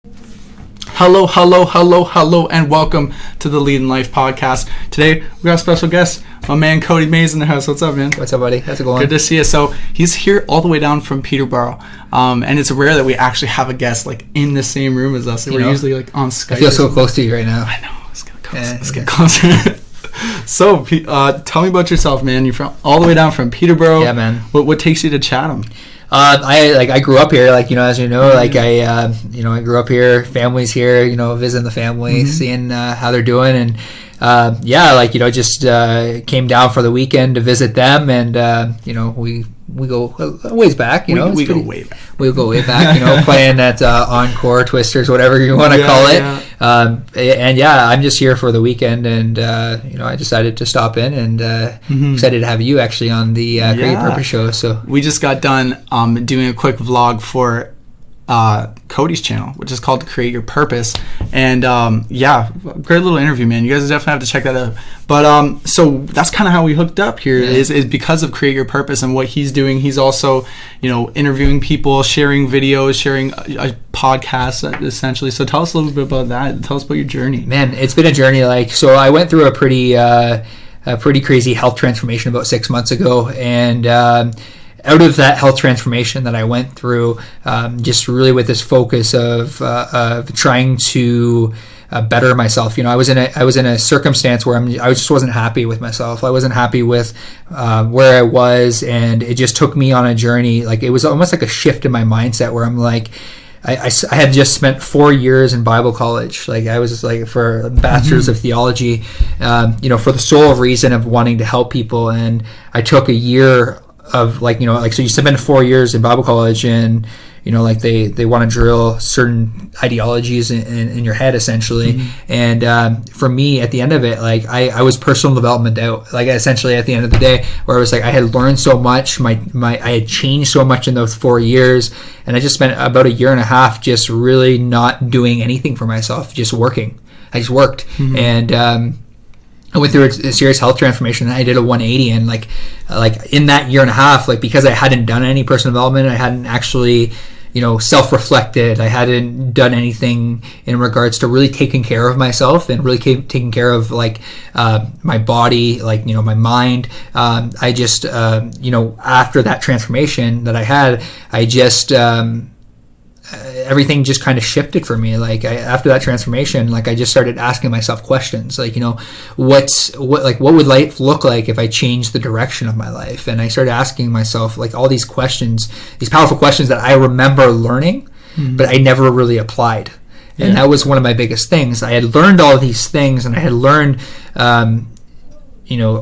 Hello, and welcome to the Lead in Life podcast. Today, we got a special guest, my man Cody Mays in the house. What's up, man? What's up, buddy? How's it going? Good to see you. So, he's here all the way down from Peterborough, and it's rare that we actually have a guest, like, in the same room as us. We're usually, like, on Skype. I feel so close to you right now. I know. Let's get closer. So, tell me about yourself, man. You're from all the way down from Peterborough. Yeah, man. What takes you to Chatham? I grew up here, as you know, I grew up here, family's here, visiting the family, seeing how they're doing, and just came down for the weekend to visit them, and we go a ways back, we go way back. We go way back, playing at Encore, Twisters, whatever you want to call it. Yeah. I'm just here for the weekend, and I decided to stop in, and excited to have you actually on the Create Your Purpose show. So we just got done doing a quick vlog for Cody's channel, which is called Create Your Purpose, and great little interview, man. You guys definitely have to check that out. But so that's kind of how we hooked up here, is because of Create Your Purpose and what he's doing. He's also interviewing people, sharing videos, sharing a podcast essentially. So tell us a little bit about that. Tell us about your journey. Man, it's been a journey. So I went through a pretty crazy health transformation about 6 months ago, and out of that health transformation that I went through, just really with this focus of trying to better myself. I was in a circumstance where I just wasn't happy with myself. I wasn't happy with where I was, and it just took me on a journey. Like, it was almost like a shift in my mindset where I'm like, I had just spent 4 years in Bible college. Like, I was just like for a bachelor's of theology, for the sole reason of wanting to help people. And I took a year of so you spend 4 years in Bible college, and they want to drill certain ideologies in your head essentially. And for me, at the end of it, I was personal development out, essentially at the end of the day, where I was I had learned so much, I had changed so much in those 4 years, and I just spent about a year and a half just really not doing anything for myself, just working. I just worked. And I went through a serious health transformation, and I did a 180, and like in that year and a half, because I hadn't done any personal development, I hadn't actually self-reflected, I hadn't done anything in regards to really taking care of myself and really taking care of my body, my mind. I just after that transformation that I had, I just everything just kind of shifted for me. After that transformation, I just started asking myself questions, what would life look like if I changed the direction of my life? And I started asking myself all these questions, these powerful questions that I remember learning, but I never really applied. And that was one of my biggest things. I had learned all of these things, and I had learned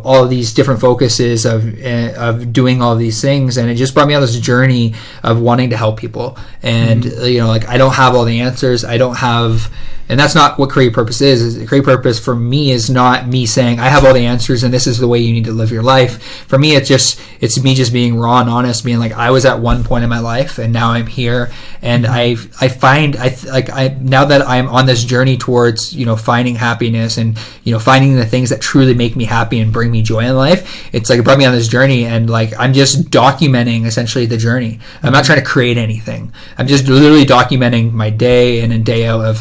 all of these different focuses of doing all of these things, and it just brought me on this journey of wanting to help people. And I don't have all the answers. I don't have, and that's not what Create Purpose is. Create Purpose for me is not me saying I have all the answers and this is the way you need to live your life. For me, it's me just being raw and honest, being I was at one point in my life, and now I'm here, and I find now that I'm on this journey towards finding happiness and finding the things that truly make me happy and bring me joy in life. It's it brought me on this journey, and I'm just documenting essentially the journey. I'm not trying to create anything. I'm just literally documenting my day in and day out of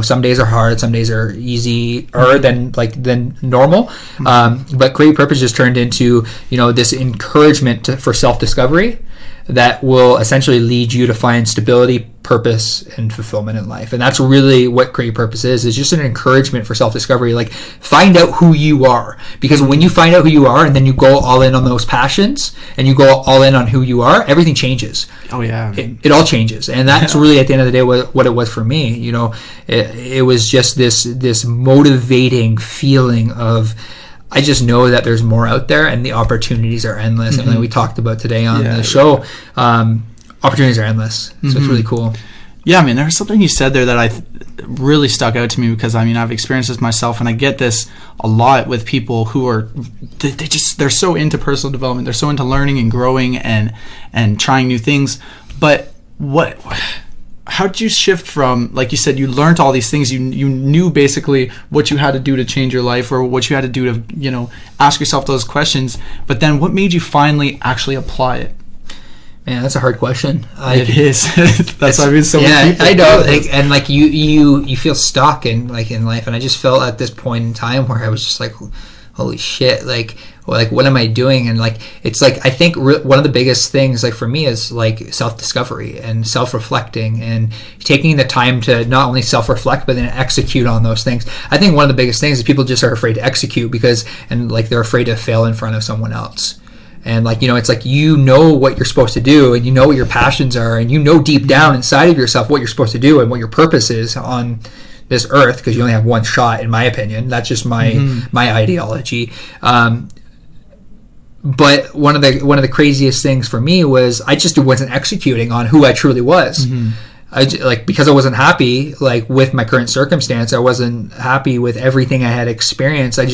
some days are hard, some days are easier than normal. But Create Purpose just turned into this encouragement for self-discovery that will essentially lead you to find stability, purpose, and fulfillment in life. And that's really what Create Purpose is. It's just an encouragement for self-discovery. Find out who you are. Because when you find out who you are, and then you go all in on those passions, and you go all in on who you are, everything changes. Oh, yeah. It all changes. And that's really, at the end of the day, what it was for me. It was just this motivating feeling of, I just know that there's more out there, and the opportunities are endless. And like we talked about today on the show, opportunities are endless. So it's really cool. Yeah, I mean, there was something you said there that really stuck out to me, because I've experienced this myself, and I get this a lot with people who are they're so into personal development, they're so into learning and growing and trying new things. But how did you shift from, like you said, you learned all these things, you knew basically what you had to do to change your life, or what you had to do to ask yourself those questions, but then what made you finally actually apply it? Man, that's a hard question. It is. That's why I mean so many people. I know. Like, and like you feel stuck in life, and I just felt at this point in time where I was just like, holy shit, like what am I doing? And like it's like I think one of the biggest things like for me is like self-discovery and self-reflecting and taking the time to not only self-reflect but then execute on those things. I think one of the biggest things is people just are afraid to execute and like they're afraid to fail in front of someone else. And like, it's like, what you're supposed to do, and what your passions are, and deep down inside of yourself what you're supposed to do and what your purpose is on this earth, because you only have one shot, in my opinion. That's just my ideology. But one of the craziest things for me was I just wasn't executing on who I truly was. Because I wasn't happy like with my current circumstance, I wasn't happy with everything I had experienced. I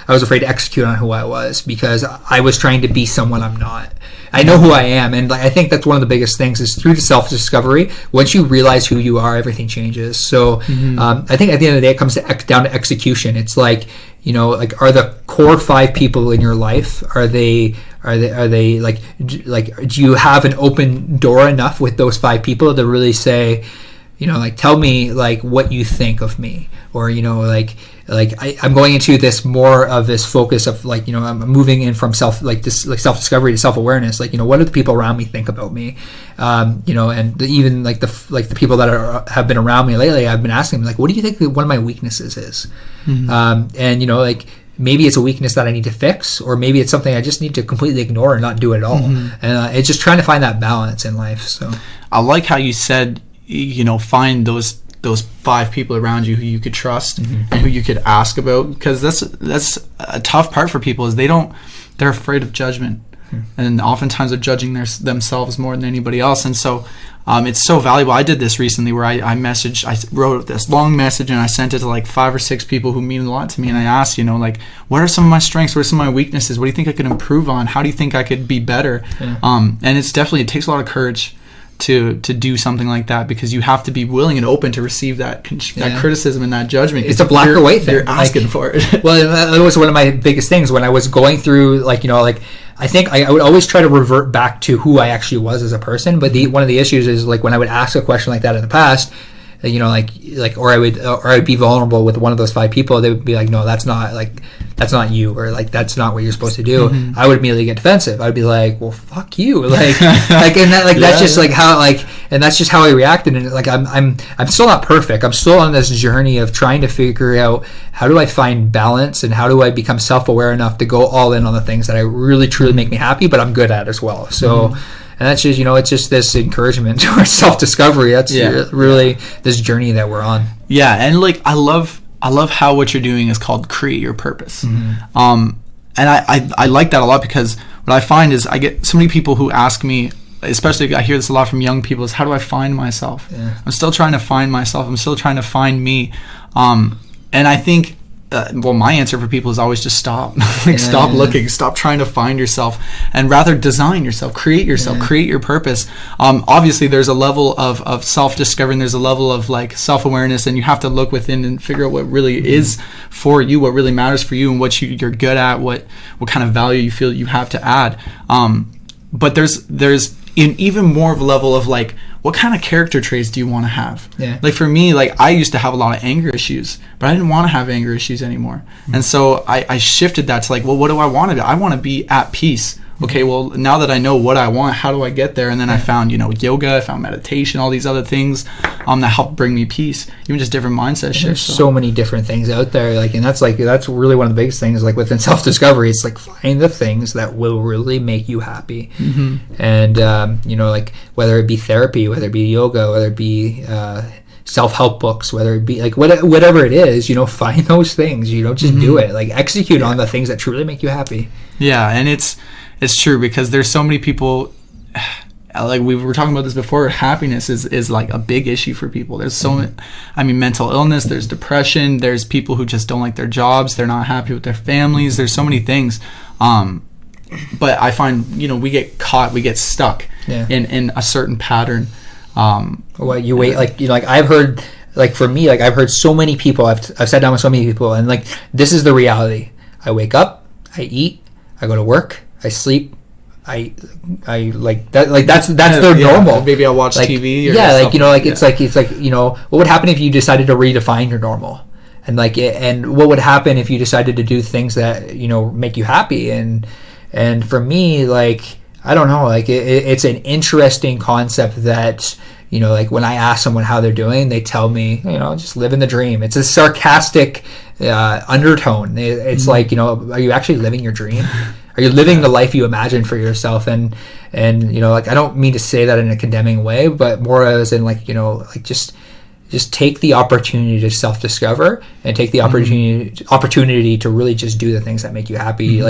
was afraid to execute on who I was because I was trying to be someone I'm not. I know who I am, and like I think that's one of the biggest things is through the self-discovery. Once you realize who you are, everything changes. So I think at the end of the day, it comes down to execution. It's like, like, are the core 5 people in your life, are they like do you have an open door enough with those 5 people to really say, like, tell me like what you think of me, or I'm going into this more of this focus of like, I'm moving in from self-discovery to self-awareness. Like, what do the people around me think about me? And even like the people that have been around me lately, I've been asking them like, what do you think one of my weaknesses is? And like, maybe it's a weakness that I need to fix, or maybe it's something I just need to completely ignore and not do at all. And it's just trying to find that balance in life. So I like how you said, find those 5 people around you who you could trust and who you could ask about, because that's a tough part for people is they're afraid of judgment, and oftentimes they're judging themselves more than anybody else. And so it's so valuable. I did this recently where I wrote this long message and I sent it to like 5 or 6 people who mean a lot to me, and I asked, like, what are some of my strengths, what are some of my weaknesses, what do you think I could improve on, how do you think I could be better? And it takes a lot of courage to do something like that, because you have to be willing and open to receive that criticism and that judgment. It's a black or white thing. You're asking for it. Well, that was one of my biggest things when I was going through, like, I think I would always try to revert back to who I actually was as a person. But one of the issues is like when I would ask a question like that in the past, or I would be vulnerable with one of those 5 people, they would be like, no, that's not you, or like that's not what you're supposed to do. I would immediately get defensive. I'd be like, well, fuck you, like and that that's just like how and that's just how I reacted. And like I'm still not perfect. I'm still on this journey of trying to figure out how do I find balance and how do I become self-aware enough to go all in on the things that I really truly make me happy, but I'm good at as well. So. And that's just, it's just this encouragement towards self-discovery. That's really this journey that we're on. Yeah, and like I love how what you're doing is called create your purpose. And I like that a lot, because what I find is I get so many people who ask me, especially I hear this a lot from young people, is how do I find myself? I'm still trying to find myself. I'm still trying to find me. And I think my answer for people is always just stop. Stop looking, stop trying to find yourself, and rather design yourself, create your purpose. Obviously there's a level of self-discovery, and there's a level of like self-awareness, and you have to look within and figure out what really is for you, what really matters for you, and what you're good at, what kind of value you feel you have to add. But there's an even more of a level of like, what kind of character traits do you want to have? Like for me, like I used to have a lot of anger issues, but I didn't want to have anger issues anymore. And so I shifted that to like, well, what do I want to do? I want to be at peace. Okay, well, now that I know what I want, how do I get there? And then I found, yoga, I found meditation, all these other things that help bring me peace, even just different mindset shifts. There's so many different things out there, and that's really one of the biggest things, like within self-discovery. It's like find the things that will really make you happy. And like whether it be therapy, whether it be yoga, whether it be self-help books, whether it be like whatever it is, find those things, just do it, like execute on the things that truly make you happy. And it's true, because there's so many people, like we were talking about this before, happiness is like a big issue for people. There's so mental illness, there's depression, there's people who just don't like their jobs, they're not happy with their families, there's so many things. But I find, we get stuck in a certain pattern. I've heard, like for me, like I've heard so many people, I've sat down with so many people, and like this is the reality. I wake up, I eat, I go to work, I sleep, I like that, like that's their normal. Maybe I'll watch like, TV. Or it's like what would happen if you decided to redefine your normal, and and what would happen if you decided to do things that make you happy, and for me, like, I don't know, like it's an interesting concept that like when I ask someone how they're doing, they tell me, just living the dream. It's a sarcastic undertone. It's like, are you actually living your dream? Are you living the life you imagine for yourself? And like, I don't mean to say that in a condemning way, but more as in like, like just take the opportunity to self-discover, and take the opportunity to really just do the things that make you happy.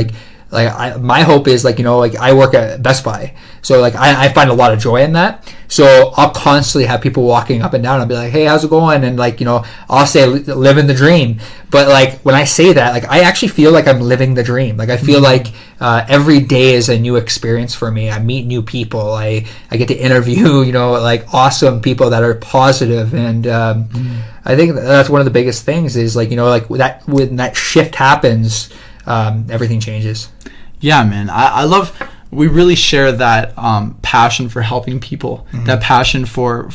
My hope is like I work at Best Buy, so like I find a lot of joy in that. So I'll constantly have people walking up and down. I'll be like, hey, how's it going? And like I'll say living the dream. But like when I say that, like I actually feel like I'm living the dream. Like I feel like every day is a new experience for me. I meet new people. I get to interview like awesome people that are positive, and I think that's one of the biggest things is like like that when that shift happens, everything changes. Yeah, man. I love, we really share that passion for helping people, that passion for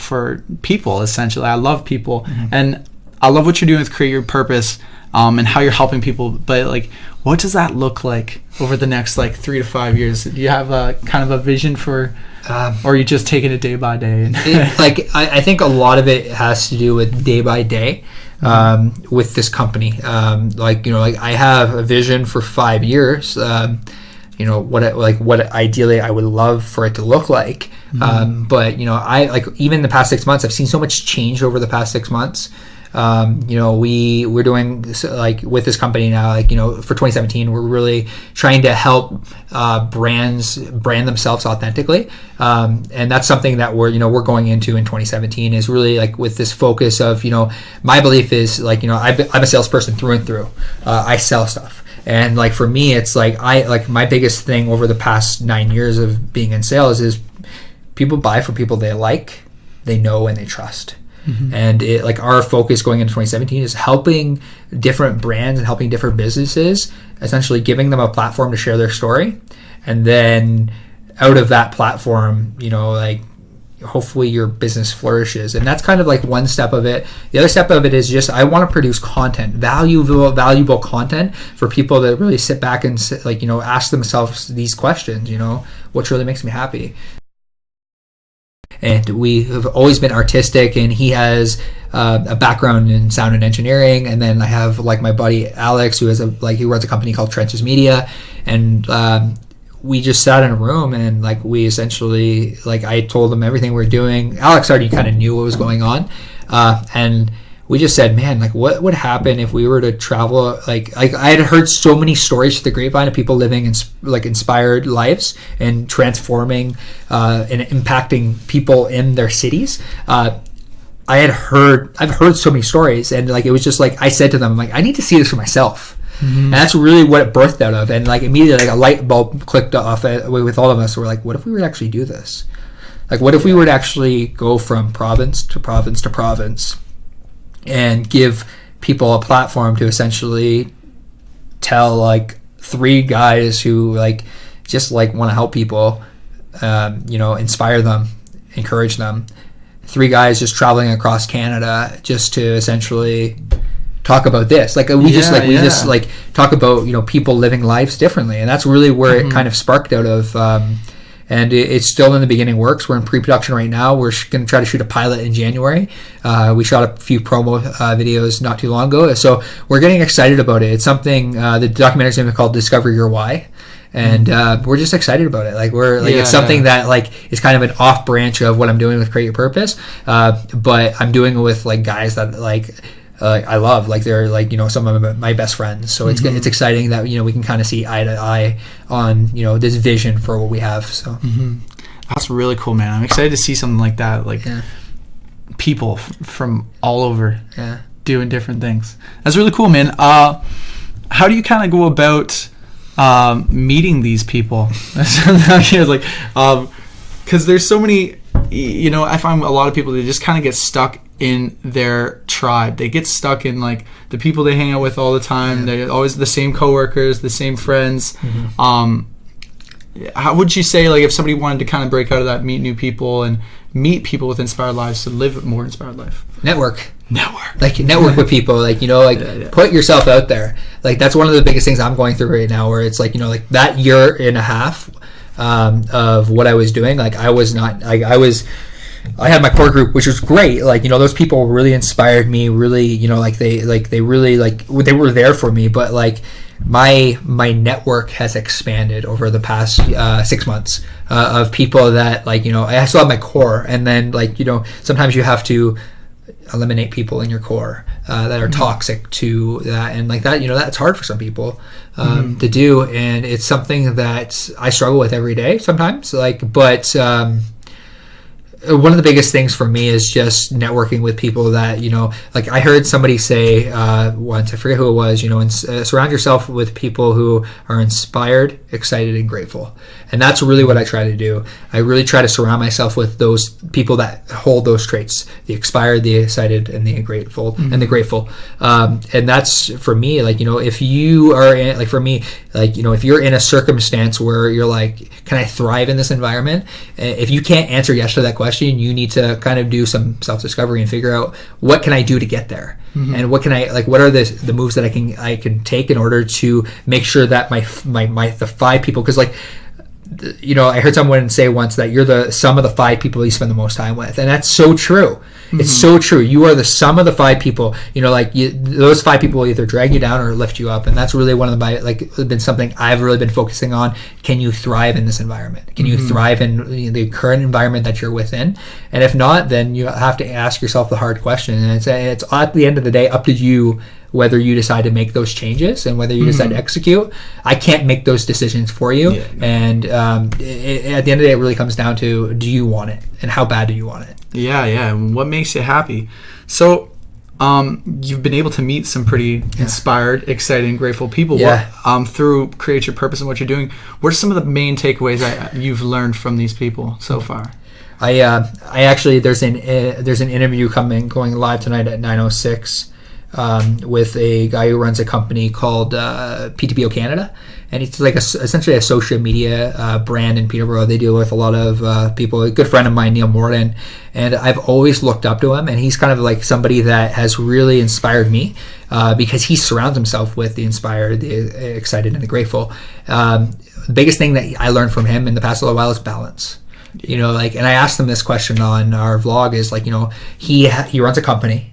people, essentially. I love people, and I love what you're doing with Create Your Purpose, and how you're helping people. But like, what does that look like over the next like 3 to 5 years? Do you have a kind of a vision for, or are you just taking it day by day? I think a lot of it has to do with day by day. With this company, like I have a vision for 5 years. What ideally I would love for it to look like. But I like, even the past 6 months, I've seen so much change over the past 6 months. We're doing this, like with this company now, like for 2017, we're really trying to help brands brand themselves authentically, and that's something that we're going into in 2017, is really like with this focus of my belief is like I'm a salesperson through and through. I sell stuff. And like for me, it's like my biggest thing over the past 9 years of being in sales is people buy from people they like, they know, and they trust. And it, like, our focus going into 2017 is helping different brands and helping different businesses, essentially giving them a platform to share their story, and then out of that platform, like, hopefully your business flourishes. And that's kind of like one step of it. The other step of it is just, I want to produce content, valuable content for people that really sit back and ask themselves these questions, what really makes me happy? And we have always been artistic, and he has a background in sound and engineering. And then I have like my buddy Alex, who he runs a company called Trenches Media, and we just sat in a room, and like we essentially, like, I told him everything we're doing. Alex already kind of knew what was going on, and we just said, man, like, what would happen if we were to travel? Like I had heard so many stories through the grapevine of people living inspired lives and transforming and impacting people in their cities. I've heard so many stories, and like, it was just like, I said to them, I'm like, I need to see this for myself. And that's really what it birthed out of. And like, immediately, like, a light bulb clicked off with all of us. We're like, what if we were to actually do this? Like, what if we were to actually go from province to province to province and give people a platform to essentially tell like 3 guys who like just like want to help people, inspire them, encourage them. 3 guys just traveling across Canada just to essentially talk about this. Like we just talk about people living lives differently, and that's really where it kind of sparked out of. And it's still in the beginning works. We're in pre-production right now. We're going to try to shoot a pilot in January. We shot a few promo videos not too long ago. So we're getting excited about it. It's something, the documentary's name is called Discover Your Why. And we're just excited about it. Like, it's something that like is kind of an off branch of what I'm doing with Create Your Purpose. But I'm doing it with like guys that I love, like they're like some of my best friends. So it's exciting that we can kind of see eye to eye on this vision for what we have. So that's really cool, man. I'm excited to see something like that, like people from all over doing different things. That's really cool, man. How do you kind of go about meeting these people? Because there's so many, I find a lot of people, they just kind of get stuck in their tribe. They get stuck in like the people they hang out with all the time. They're always the same coworkers, the same friends. how would you say, like, if somebody wanted to kind of break out of that, meet new people and meet people with inspired lives to live a more inspired life? Network with people, like, put yourself out there. Like, that's one of the biggest things I'm going through right now, where it's like, like that year and a half of what I was doing, like, I had my core group, which was great. Like, those people really inspired me, really, they really, they were there for me. But like my network has expanded over the past 6 months of people that, like, I still have my core, and then, like, sometimes you have to eliminate people in your core that are toxic to that, and like that, that's hard for some people to do, and it's something that I struggle with every day sometimes. But one of the biggest things for me is just networking with people that, like I heard somebody say once, I forget who it was, and surround yourself with people who are inspired, excited, and grateful. And that's really what I try to do. I really try to surround myself with those people that hold those traits: the inspired, the excited, and the grateful, and the grateful. And that's, for me, like, if you are in, like, for me, like, if you're in a circumstance where you're like, can I thrive in this environment? If you can't answer yes to that question, you need to kind of do some self-discovery and figure out, what can I do to get there? And what can I, like, what are the moves that I can take in order to make sure that the 5 people, because, like, I heard someone say once that you're the sum of the 5 people you spend the most time with, and that's so true. It's so true. You are the sum of the 5 people. Those 5 people will either drag you down or lift you up, and that's really one of been something I've really been focusing on. Can you thrive in this environment? Can you thrive in the current environment that you're within? And if not, then you have to ask yourself the hard question. And it's at the end of the day up to you whether you decide to make those changes and whether you decide to execute. I can't make those decisions for you. Yeah. And at the end of the day, it really comes down to, do you want it, and how bad do you want it? Yeah. And what makes you happy? So you've been able to meet some pretty inspired, exciting, grateful people through Create Your Purpose and what you're doing. What are some of the main takeaways that you've learned from these people so far? I actually, there's an interview going live tonight at 9:06 with a guy who runs a company called PTPO Canada, and it's like essentially a social media brand in Peterborough. They deal with a lot of people. A good friend of mine, Neil Morden, and I've always looked up to him, and he's kind of like somebody that has really inspired me because he surrounds himself with the inspired, the excited, and the grateful. The biggest thing that I learned from him in the past little while is balance. And I asked him this question on our vlog, is like, he runs a company,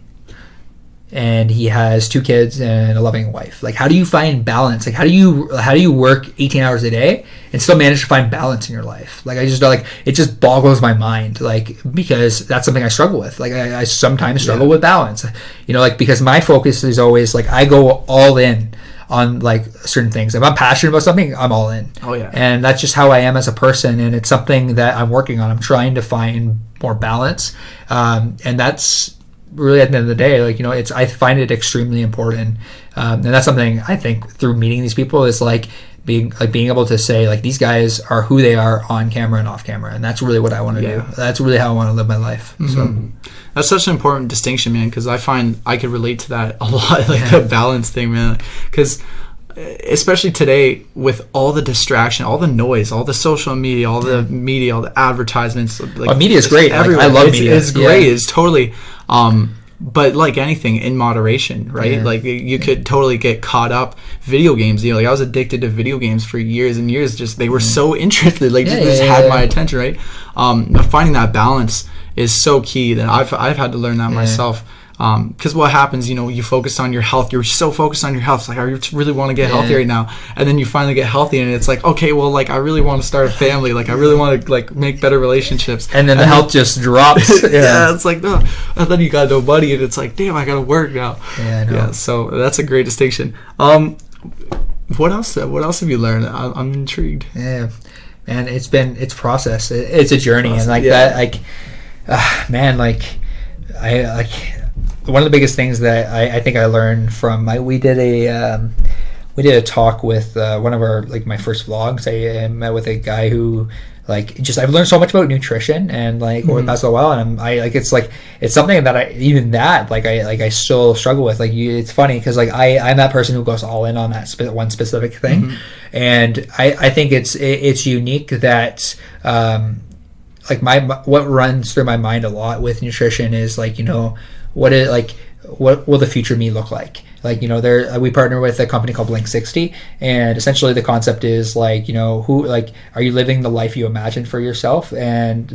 and he has 2 kids and a loving wife. Like, how do you find balance? Like, how do you work 18 hours a day and still manage to find balance in your life? Like, I just it just boggles my mind, like, because that's something I struggle with. Like, I sometimes struggle with balance, because my focus is always like, I go all in on like certain things. If I'm passionate about something, I'm all in. Oh yeah. And that's just how I am as a person, and it's something that I'm working on. I'm trying to find more balance, and that's really, at the end of the day, like, I find it extremely important, and that's something I think through meeting these people is like being able to say, like, these guys are who they are on camera and off camera, and that's really what I want to do. That's really how I want to live my life. So that's such an important distinction, man, because I find I could relate to that a lot, like the balance thing, man, because especially today with all the distraction, all the noise, all the social media, all the media, all the advertisements. Like, media is great. Like, I love media. It's great. It's totally. But like anything, in moderation, right? Yeah. Like, you could totally get caught up. Video games, like, I was addicted to video games for years and years. Just they were so interested, like, just had my attention, right? Finding that balance is so key. That I've had to learn that myself. Because what happens, you focus on your health. You're so focused on your health. It's like, I really want to get healthy right now. And then you finally get healthy, and it's like, okay, well, like, I really want to start a family. Like, I really want to, like, make better relationships. And then the health just drops. It's like, no. And then you got no money, and it's like, damn, I got to work now. Yeah, I know. Yeah, so that's a great distinction. What else have you learned? I'm intrigued. Yeah, man, it's process. It's a journey. And like that, like, man, like, one of the biggest things that I think I learned from we did a talk with one of our, like, my first vlogs. I met with a guy who like just I've learned so much about nutrition and like over the past little while, and it's something that I still struggle with. Like it's funny because like I'm that person who goes all in on that one specific thing, and I think it's unique that like what runs through my mind a lot with nutrition is like, you know, what will the future me look like? Like, you know, we partner with a company called Blink 60, and essentially the concept is like, you know, are you living the life you imagined for yourself? And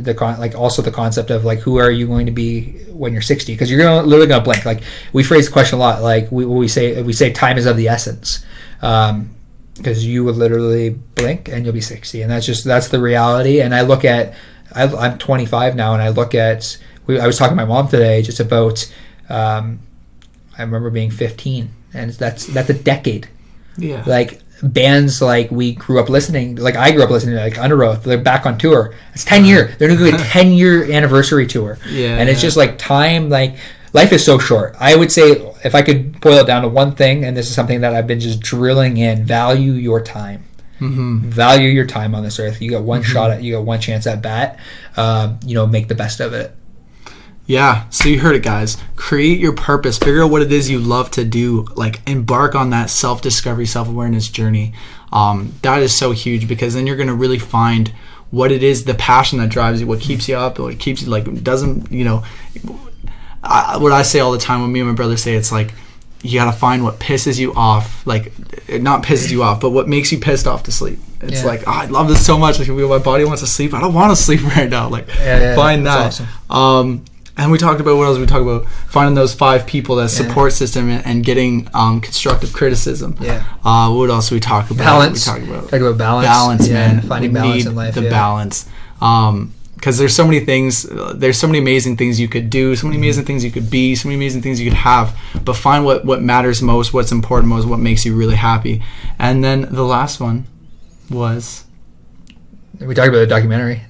also the concept of like, who are you going to be when you're 60? Because you're literally going to blink. Like we phrase the question a lot. Like we say time is of the essence. Because you would literally blink and you'll be 60, and that's the reality. And I'm 25 now, and I was talking to my mom today just about I remember being 15, and that's a decade. Yeah. Like bands like we grew up listening, like I grew up listening to, like Underoath, they're back on tour. It's 10 year. They're doing a 10-year anniversary tour. Yeah. And it's just like time, like life is so short. I would say if I could boil it down to one thing, and this is something that I've been just drilling in, value your time. Value your time on this earth. You got one shot you got one chance at bat. You know, make the best of it. Yeah, so you heard it, guys. Create your purpose. Figure out what it is you love to do. Like, embark on that self-discovery, self-awareness journey. That is so huge, because then you're going to really find what it is, the passion that drives you, what keeps you up, what keeps you, like, doesn't, you know, what I say all the time, when me and my brother say, it's like, you got to find what pisses you off. Like, not pisses you off, but what makes you pissed off to sleep. It's like, oh, I love this so much. Like, my body wants to sleep. I don't want to sleep right now. Like, find that. Awesome. And we talked about, what else we talked about? Finding those 5 people, that support system, and getting constructive criticism. Yeah. What else we talk about? Balance. Talk about balance. Balance, man. Finding balance in life. The balance. Because there's so many things, there's so many amazing things you could do, so many amazing things you could be, so many amazing things you could have. But find what matters most, what's important most, what makes you really happy. And then the last one was... We talked about the documentary.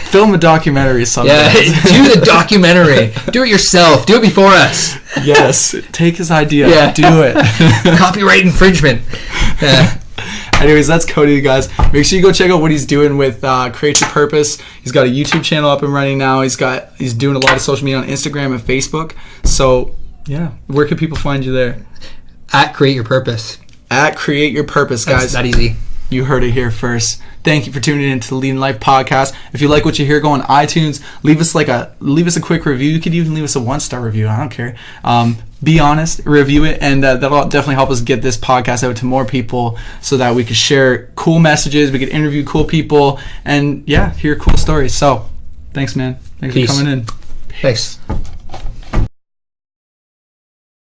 Film a documentary sometime. Yeah, do the documentary. Do it yourself. Do it before us. Yes, take his idea. Yeah. Do it. Copyright infringement. Anyways, that's Cody, you guys. Make sure you go check out what he's doing with Create Your Purpose. He's got a YouTube channel up and running now. He's doing a lot of social media on Instagram and Facebook. So, yeah, where can people find you there? At Create Your Purpose. At Create Your Purpose, guys. That's that easy. You heard it here first. Thank you for tuning in to the Leading Life podcast. If you like what you hear, go on iTunes. Leave us a quick review. You could even leave us a 1-star review. I don't care. Be honest, review it, and that'll definitely help us get this podcast out to more people, so that we could share cool messages, we could interview cool people, and hear cool stories. So, thanks, man. Thanks for coming in. Peace. Thanks.